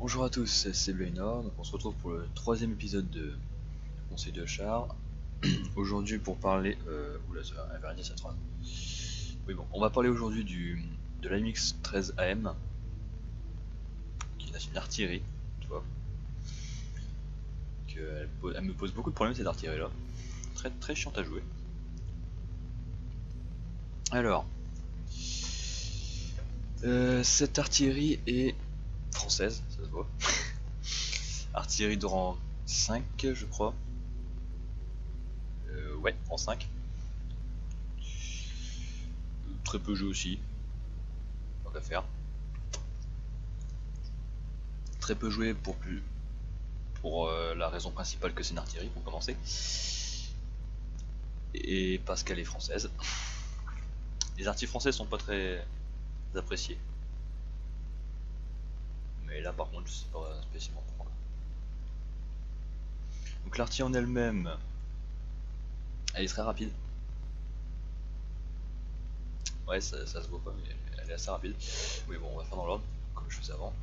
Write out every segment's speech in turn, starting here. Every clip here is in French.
Bonjour à tous, c'est Blainor, donc on se retrouve pour le troisième épisode de Conseil de char. Aujourd'hui pour parler... oula, elle va rien dire cette phrase. Oui bon, on va parler aujourd'hui de l'AMX 13 AM, qui est une artillerie, tu vois. Elle me pose beaucoup de problèmes cette artillerie là. Très très chiante à jouer. Alors, cette artillerie est française, ça se voit. Artillerie de rang 5 je crois. Ouais, rang 5. Très peu joué aussi, tant qu'à faire. Très peu joué pour la raison principale que c'est une artillerie pour commencer, et parce qu'elle est française. Les artilleries françaises sont pas très appréciées, mais là par contre je sais pas spécialement pourquoi. Donc l'artillerie en elle-même, elle est très rapide. Ouais, ça se voit pas, mais elle est assez rapide. Oui bon, on va faire dans l'ordre comme je faisais avant.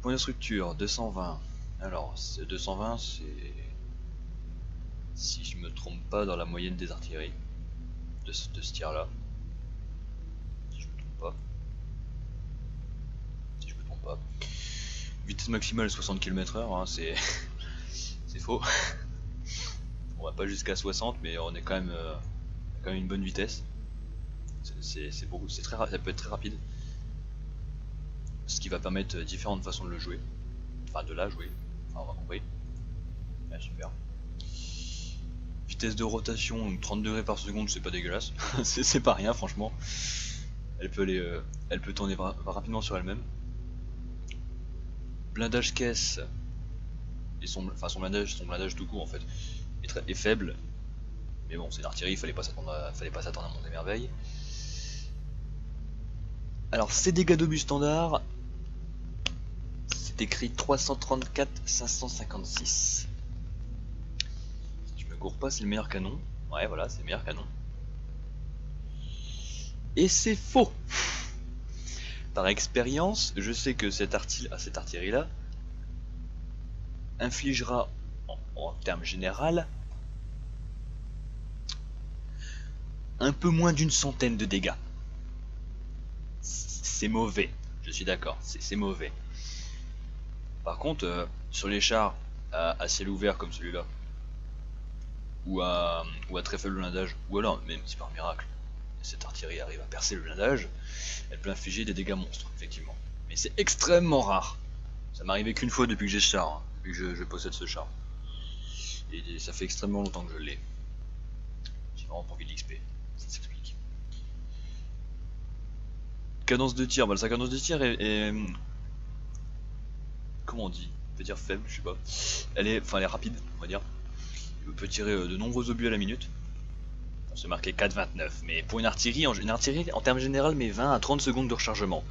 Point de structure 220. Alors ce 220 c'est, si je me trompe pas, dans la moyenne des artilleries de ce tir là. Si je me trompe pas. Vitesse maximale 60 km/h, hein, c'est faux. On va pas jusqu'à 60, mais on est quand même une bonne vitesse. C'est beaucoup, ça peut être très rapide. Ce qui va permettre différentes façons de le jouer. Enfin de la jouer. Enfin, on va compris. Ouais, super. Vitesse de rotation 30 degrés par seconde, c'est pas dégueulasse. c'est pas rien franchement. Elle peut tourner rapidement sur elle-même. Blindage caisse et son blindage tout court en fait est faible. Mais bon, c'est une artillerie, fallait pas s'attendre à mon des merveilles. Alors, ces dégâts d'obus standard, c'est écrit 334 556. Si je me gourre pas, c'est le meilleur canon. Ouais, voilà, c'est le meilleur canon. Et c'est faux. Par expérience, je sais que cette artillerie-là infligera, en termes général, un peu moins d'une centaine de dégâts. C'est mauvais, je suis d'accord, c'est mauvais. Par contre, sur les chars à ciel ouvert comme celui-là, ou à très faible blindage, ou alors même si par miracle cette artillerie arrive à percer le blindage, elle peut infliger des dégâts monstres, effectivement. Mais c'est extrêmement rare. Ça m'est arrivé qu'une fois depuis que j'ai ce char, hein, depuis que je possède ce char. Et ça fait extrêmement longtemps que je l'ai. J'ai vraiment pas envie de l'XP, ça s'explique. Cadence de tir, bah, sa cadence de tir est comment on dit, on peut dire faible, je sais pas. Elle est rapide, on va dire. Il peut tirer de nombreux obus à la minute. On se marquait 4,29, mais pour une artillerie en termes général met 20 à 30 secondes de rechargement.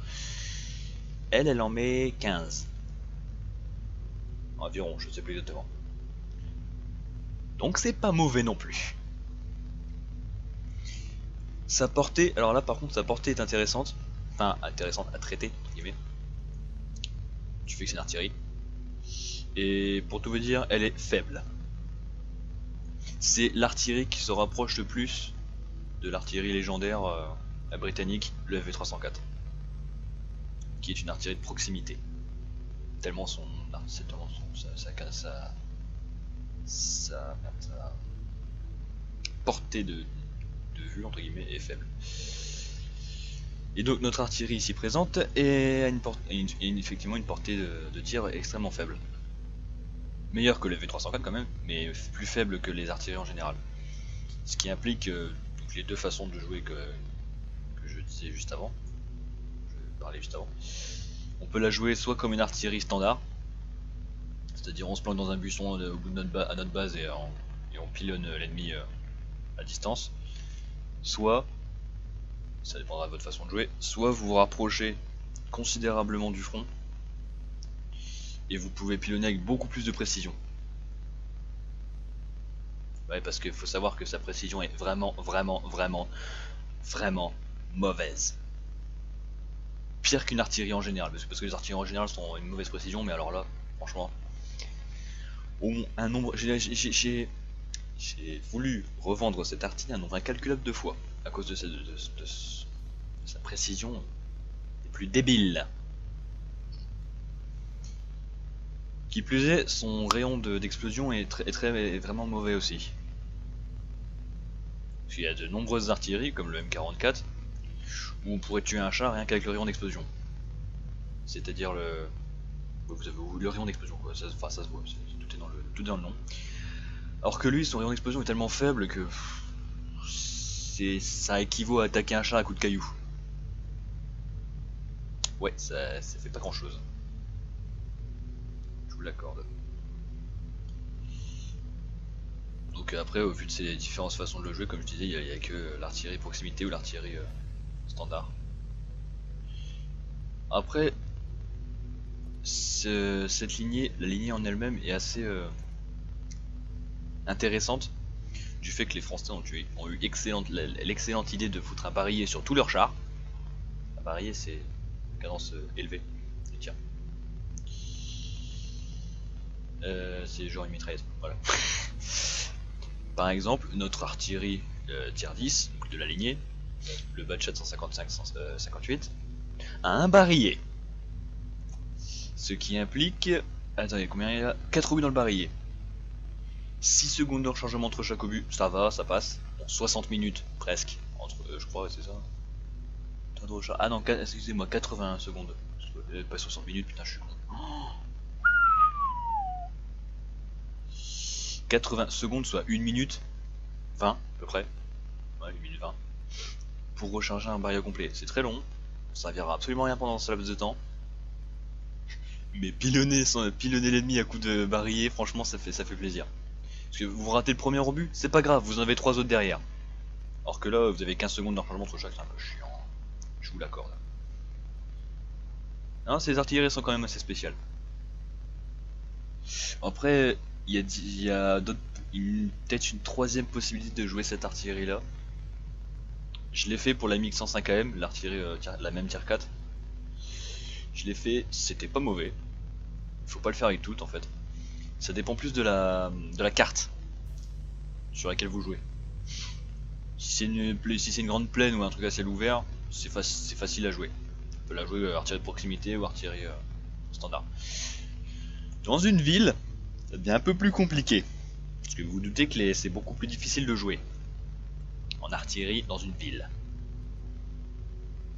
Elle en met 15. Environ, je sais plus exactement. Donc c'est pas mauvais non plus. Sa portée, alors là par contre sa portée est intéressante. Enfin intéressante à traiter, entre guillemets. Tu fais que c'est une artillerie. Et pour tout vous dire, elle est faible. C'est l'artillerie qui se rapproche le plus de l'artillerie légendaire britannique, le FV304, qui est une artillerie de proximité. Tellement sa portée de vue entre guillemets est faible. Et donc notre artillerie ici présente a effectivement une portée de tir extrêmement faible. Meilleure que le V304 quand même, mais plus faible que les artilleries en général. Ce qui implique donc les deux façons de jouer que je disais juste avant. Je parlais juste avant. On peut la jouer soit comme une artillerie standard, c'est-à-dire on se planque dans un buisson au bout de à notre base et on pilonne l'ennemi à distance. Soit, ça dépendra de votre façon de jouer, soit vous vous rapprochez considérablement du front et vous pouvez pilonner avec beaucoup plus de précision. Ouais, parce qu'il faut savoir que sa précision est vraiment mauvaise. pire qu'une artillerie en général, parce que les artilleries en général sont une mauvaise précision, mais alors là, franchement, un nombre, j'ai voulu revendre cette artillerie un nombre incalculable de fois à cause de sa précision des plus débiles. Qui plus est, son rayon d'explosion est vraiment mauvais aussi. Parce qu'il y a de nombreuses artilleries, comme le M44, où on pourrait tuer un char rien qu'avec le rayon d'explosion. C'est-à-dire le... Vous avez le rayon d'explosion, quoi. Ça se voit, tout est dans le nom. Alors que lui, son rayon d'explosion est tellement faible que... ça équivaut à attaquer un char à coups de cailloux. Ouais, ça fait pas grand-chose. Je vous l'accorde. Donc après, au vu de ces différentes façons de le jouer, comme je disais, il n'y a que l'artillerie proximité ou l'artillerie standard. Après, cette lignée, la lignée en elle-même est assez intéressante, du fait que les Français ont eu l'excellente idée de foutre un barillet sur tous leurs chars. Un barillet, c'est une cadence élevée du tir. C'est genre une mitrailleuse, voilà. Par exemple, notre artillerie tier 10, donc de la lignée, le Batchat 155-58, a un barillet. Ce qui implique... Attendez, combien il y a 4 obus dans le barillet. 6 secondes de rechargement entre chaque obus, ça va, ça passe. Bon, 60 minutes, presque. Entre, je crois, c'est ça. Ah non, excusez-moi, 81 secondes. Pas 60 minutes, putain, je suis con. 80 secondes, soit 1 minute 20 à peu près. Ouais, 1 minute 20. Pour recharger un barillet complet. C'est très long, ça servira absolument rien pendant ce laps de temps. Mais pilonner l'ennemi à coups de barillet, franchement ça fait plaisir. Parce que vous ratez le premier obus, c'est pas grave, vous en avez 3 autres derrière. Alors que là, vous avez 15 secondes de rechargement entre chaque, c'est un peu chiant. Je vous l'accorde. Hein, ces artilleries sont quand même assez spéciales. Après, il y a peut-être une troisième possibilité de jouer cette artillerie là. Je l'ai fait pour la MiG 105 AM, l'artillerie la même tier 4. Je l'ai fait, c'était pas mauvais. Faut pas le faire avec toutes en fait. Ça dépend plus de la carte sur laquelle vous jouez. Si c'est une grande plaine ou un truc à ciel ouvert, c'est facile à jouer. On peut la jouer artillerie de proximité ou artillerie standard. Dans une ville, ça devient un peu plus compliqué. Parce que vous vous doutez que c'est beaucoup plus difficile de jouer en artillerie dans une ville.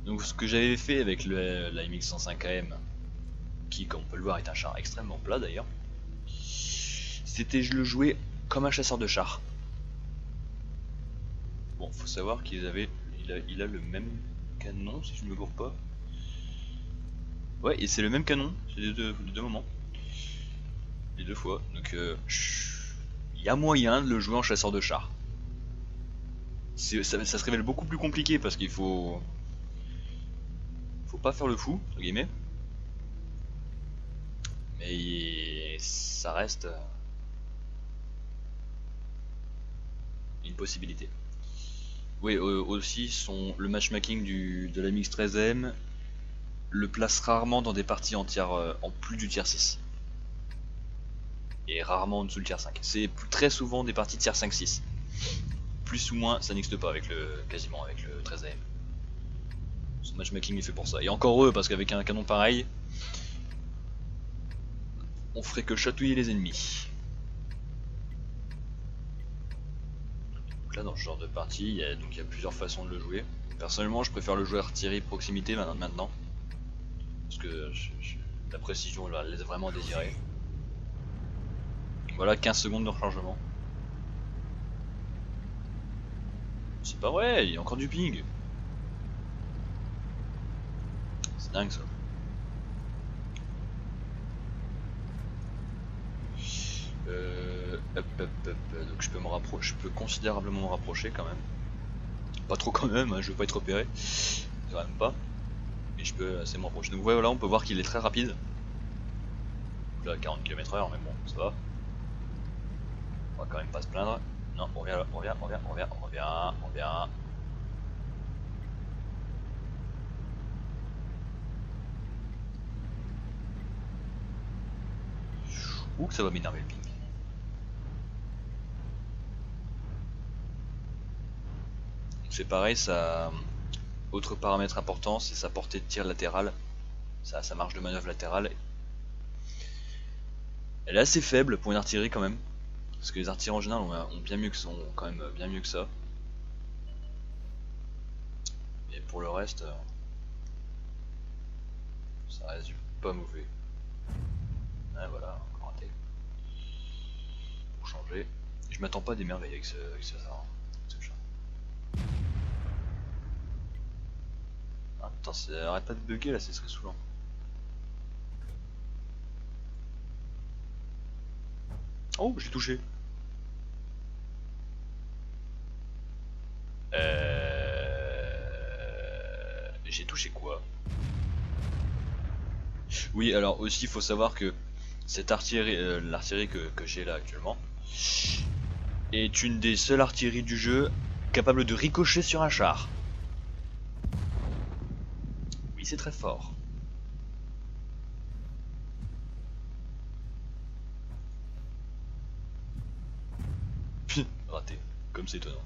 Donc ce que j'avais fait avec la MiG 105 AM, qui comme on peut le voir est un char extrêmement plat d'ailleurs, c'était je le jouais comme un chasseur de chars. Bon, faut savoir il a le même canon si je ne me gourre pas. Ouais, et c'est le même canon, c'est les deux moments. Les deux fois, donc il y a moyen de le jouer en chasseur de chars. Ça se révèle beaucoup plus compliqué parce qu'il faut pas faire le fou, entre guillemets. Mais ça reste une possibilité. Oui, aussi le matchmaking de la MiX 13M le place rarement dans des parties entières en plus du tier 6. Et rarement en dessous le tier 5. C'est très souvent des parties tier 5-6. Plus ou moins, ça n'existe pas quasiment avec le 13 AM. Ce matchmaking est fait pour ça. Et encore heureux, parce qu'avec un canon pareil, on ferait que chatouiller les ennemis. Donc là, dans ce genre de partie, il y a plusieurs façons de le jouer. Personnellement, je préfère le jouer artillerie proximité maintenant. Parce que la précision là, laisse vraiment à désirer. Voilà, 15 secondes de rechargement. C'est pas vrai, il y a encore du ping. C'est dingue ça. Donc je peux considérablement me rapprocher quand même. Pas trop quand même, hein, je veux pas être repéré. Quand même pas. Mais je peux assez me rapprocher. Donc voilà, on peut voir qu'il est très rapide. Donc là 40 km/h, mais bon, ça va. On va quand même pas se plaindre. Non, on revient. Ouh, ça va m'énerver le ping. C'est pareil, ça. Autre paramètre important, c'est sa portée de tir latérale. Sa marge de manœuvre latérale. Elle est assez faible pour une artillerie quand même. Parce que les artilleries en général ont bien mieux que sont quand même bien mieux que ça. Et pour le reste, ça reste du pas mauvais. Ah voilà, encore raté. Pour changer. Je m'attends pas à des merveilles avec ce chat. Ah putain, ça arrête pas de bugger là, c'est très saoulant. Oh, j'ai touché. J'ai touché quoi? Oui, alors aussi il faut savoir que cette artillerie, l'artillerie que j'ai là actuellement, est une des seules artilleries du jeu capable de ricocher sur un char. Oui, c'est très fort. Raté, comme c'est étonnant.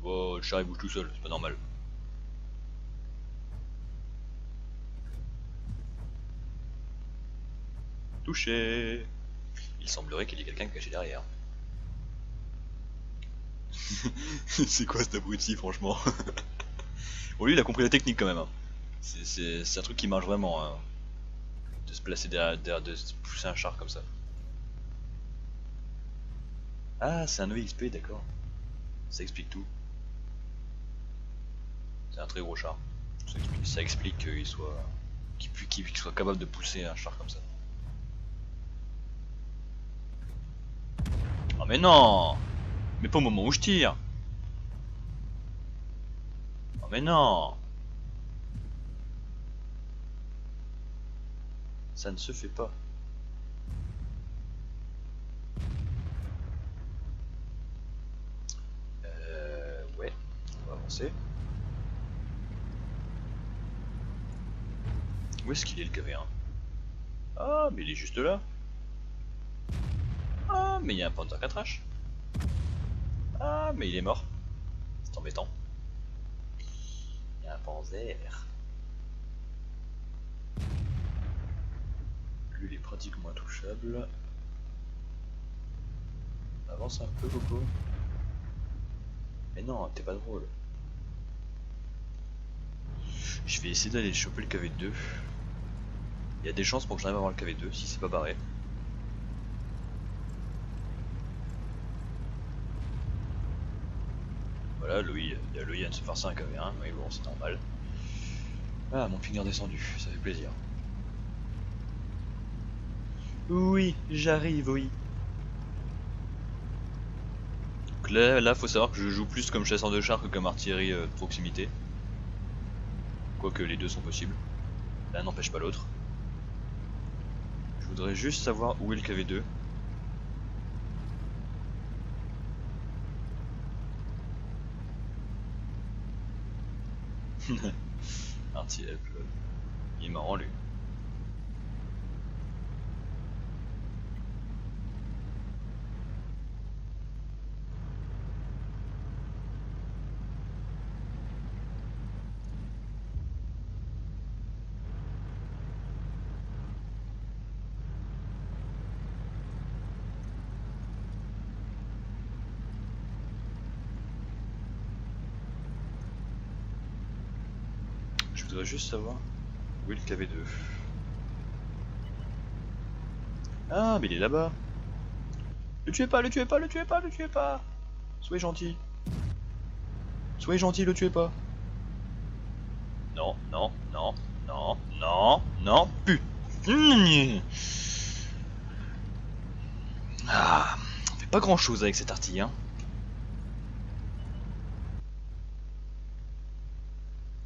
Oh, le char il bouge tout seul, c'est pas normal. Touché. Il semblerait qu'il y ait quelqu'un caché derrière. C'est quoi cet abruti, franchement? Bon, lui il a compris la technique quand même. Hein. C'est un truc qui marche vraiment. Hein. De se placer derrière, de se pousser un char comme ça. Ah, c'est un EXP, d'accord. Ça explique tout. C'est un très gros char. Ça explique qu'il soit capable de pousser un char comme ça. Oh mais non! Mais pas au moment où je tire! Oh mais non! Ça ne se fait pas. Ouais, on va avancer. Où est-ce qu'il est le KV1? Ah, mais il est juste là. Ah, mais il y a un Panther 4H. Ah, mais il est mort. C'est embêtant. Il y a un Panzer. Lui, il est pratiquement intouchable. Avance un peu, Coco. Mais non, t'es pas drôle. Je vais essayer d'aller choper le KV2. Il y a des chances pour que j'arrive à avoir le KV2 si c'est pas barré. Voilà, Louis vient de se farcer un KV1, mais bon, c'est normal. Ah, mon ping est descendu, ça fait plaisir. Oui, j'arrive, oui. Donc là, faut savoir que je joue plus comme chasseur de chars que comme artillerie de proximité. Quoique les deux sont possibles. L'un n'empêche pas l'autre. Je voudrais juste savoir où est le KV2. Anti-help. Il est marrant lui. Je voudrais juste savoir où est le KV2. Ah, mais il est là-bas. Le tuez pas, le tuez pas, le tuez pas, le tuez pas. Soyez gentil. Soyez gentil, le tuez pas. Non, non, non, non, non, non, putain. Ah, on fait pas grand chose avec cette artille, hein.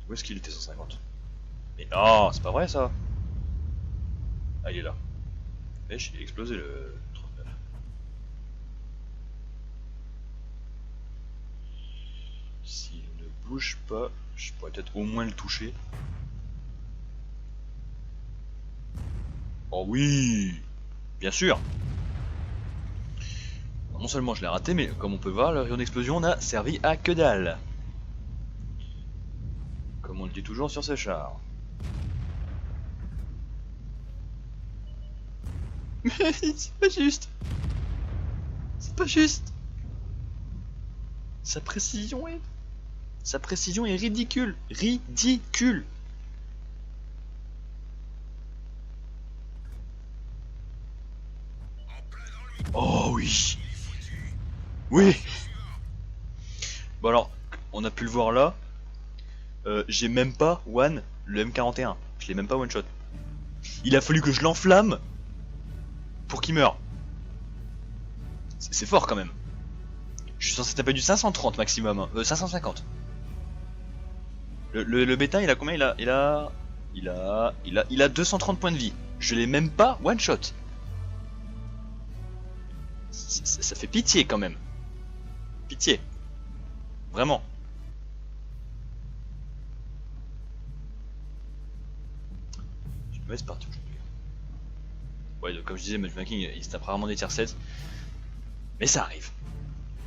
Où est-ce qu'il était 150? Mais non, c'est pas vrai ça. Ah, il est là. Wesh, il a explosé le 39. S'il ne bouge pas, je pourrais peut-être au moins le toucher. Oh oui, bien sûr. Non seulement je l'ai raté, mais comme on peut voir, le rayon d'explosion n'a servi à que dalle. Comme on le dit toujours sur ce char. Mais c'est pas juste. C'est pas juste. Sa précision est ridicule. Ridicule. Oh oui. Oui. Bon alors, on a pu le voir là. J'ai même pas one le M41. Je l'ai même pas one shot. Il a fallu que je l'enflamme pour qu'il meure. C'est fort quand même. Je suis censé taper du 530 maximum, hein. 550. Le bêta il a combien? Il a 230 points de vie. Je l'ai même pas one shot. Ça fait pitié quand même. Pitié. Vraiment. J'ai une mauvaise partie aujourd'hui. Ouais, donc, comme je disais, matchmaking il se tape rarement des tier 7. Mais ça arrive.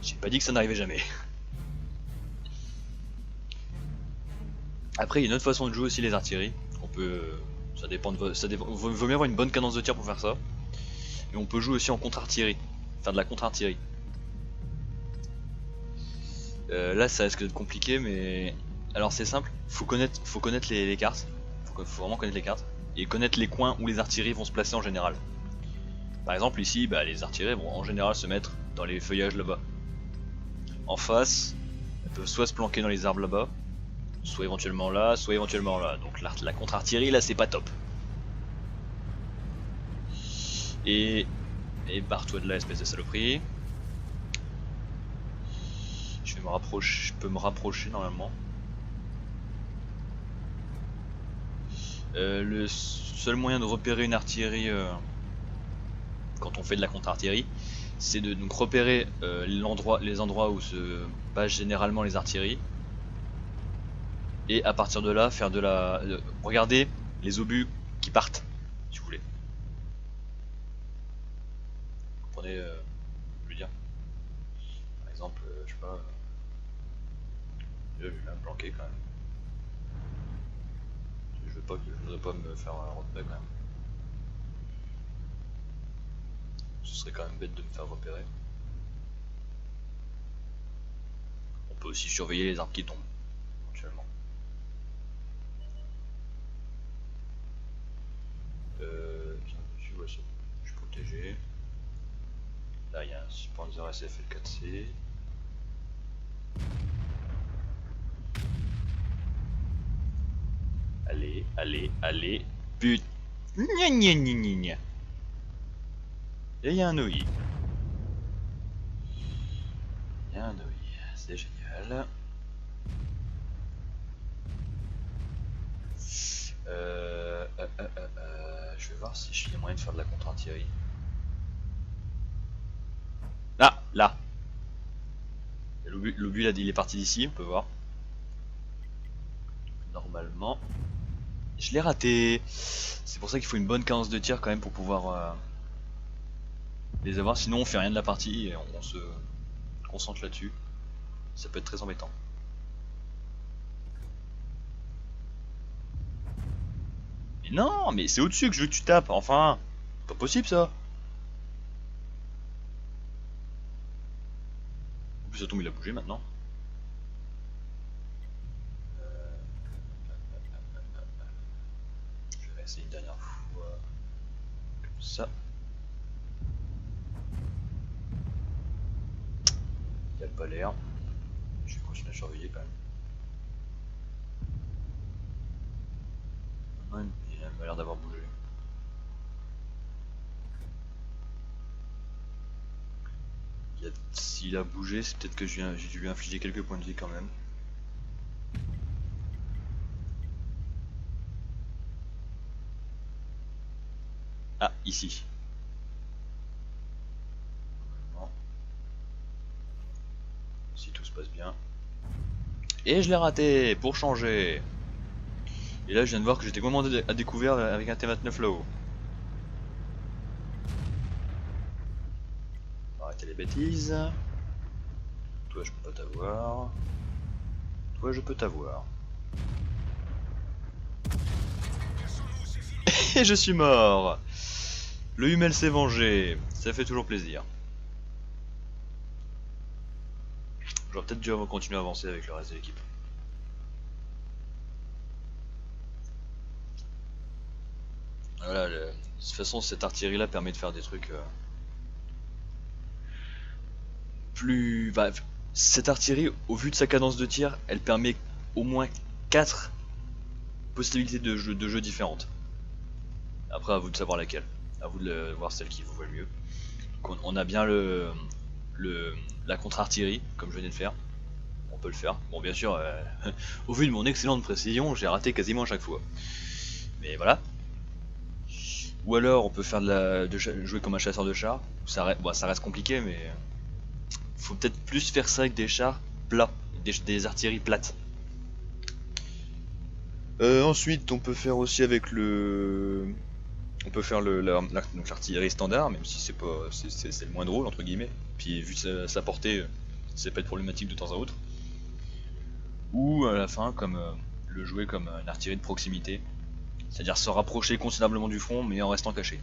J'ai pas dit que ça n'arrivait jamais. Après, il y a une autre façon de jouer aussi les artilleries. On peut. Ça dépend de. Vaut mieux avoir une bonne cadence de tir pour faire ça. Et on peut jouer aussi en contre-artillerie. Faire de la contre-artillerie. Là, ça risque d'être compliqué, mais. Alors, c'est simple. Faut connaître les cartes. Faut vraiment connaître les cartes. Et connaître les coins où les artilleries vont se placer en général. Par exemple, ici, bah, les artilleries vont en général se mettre dans les feuillages là-bas. En face, elles peuvent soit se planquer dans les arbres là-bas, soit éventuellement là, soit éventuellement là. Donc la contre-artillerie là c'est pas top. Et barre-toi de là, espèce de saloperie. Je peux me rapprocher normalement. Le seul moyen de repérer une artillerie quand on fait de la contre-artillerie, c'est de donc repérer les endroits où se passent généralement les artilleries. Et à partir de là, faire de la. Regardez les obus qui partent, si vous voulez. Vous comprenez ce que je veux dire? Par exemple, je sais pas. Je vais me planquer quand même. Je voudrais pas me faire un repère quand même. Ce serait quand même bête de me faire repérer. On peut aussi surveiller les arbres qui tombent, éventuellement. Ouais, je suis protégé. Là, il y a un Panzer SFL 4C. Allez, allez, allez. But. Gna gna gna gna gna. Et il y a un OI. Il y a un OI. C'est génial. Je vais voir si j'ai moyen de faire de la contre-artillerie. Ah, là. L'obus là, il est parti d'ici, on peut voir. Normalement. Je l'ai raté. C'est pour ça qu'il faut une bonne cadence de tir quand même pour pouvoir les avoir. Sinon on fait rien de la partie et on se concentre là-dessus. Ça peut être très embêtant. Mais non, mais c'est au-dessus que je veux que tu tapes, enfin. C'est pas possible ça. En plus ça tombe, il a bougé maintenant. Je vais essayer une dernière fois. Comme ça. Il a pas l'air. Je vais continuer à surveiller quand même. Il a l'air d'avoir bougé. S'il a bougé, c'est peut-être que j'ai dû lui infliger quelques points de vie quand même. Ah, ici. Si tout se passe bien. Et je l'ai raté, pour changer. Et là je viens de voir que j'étais complètement à découvert avec un T29 là-haut. Arrêtez les bêtises. Toi je peux pas t'avoir. Toi je peux t'avoir. Et je suis mort. Le Hummel s'est vengé. Ça fait toujours plaisir. J'aurais peut-être dû continuer à avancer avec le reste de l'équipe. Voilà, de toute façon cette artillerie là permet de faire des trucs plus... Bah, cette artillerie, au vu de sa cadence de tir, elle permet au moins 4 possibilités de jeu différentes. Après, à vous de savoir laquelle. À vous de voir celle qui vous va le mieux. Donc, on a bien la contre-artillerie, comme je venais de faire. On peut le faire. Bon, bien sûr, au vu de mon excellente précision, j'ai raté quasiment à chaque fois. Mais voilà. Ou alors, on peut faire jouer comme un chasseur de chars. Bon, ça reste compliqué, mais faut peut-être plus faire ça avec des chars plats, des artilleries plates. Ensuite, on peut faire aussi avec on peut faire l'artillerie standard, même si c'est pas, c'est le moins drôle entre guillemets. Puis vu sa portée, ça peut être problématique de temps à autre. Ou à la fin, comme le jouer comme une artillerie de proximité, c'est-à-dire se rapprocher considérablement du front, mais en restant caché.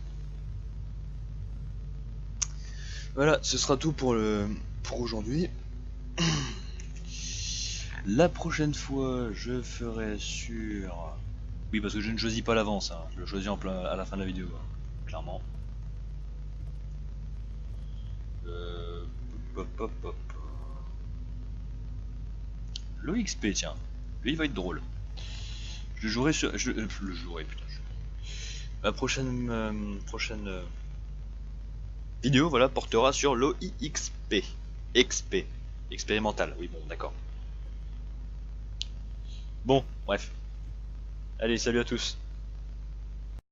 Voilà, ce sera tout pour aujourd'hui. La prochaine fois, je ferai sur... Oui, parce que je ne choisis pas l'avance, hein. Je le choisis à la fin de la vidéo, hein, clairement. Hop, hop, hop. L'OXP, tiens. Lui, il va être drôle. Je jouerai sur... Je le jouerai, putain. La prochaine vidéo, voilà, portera sur l'OIXP. XP. Expérimental, oui, bon, d'accord. Bon, bref. Allez, salut à tous.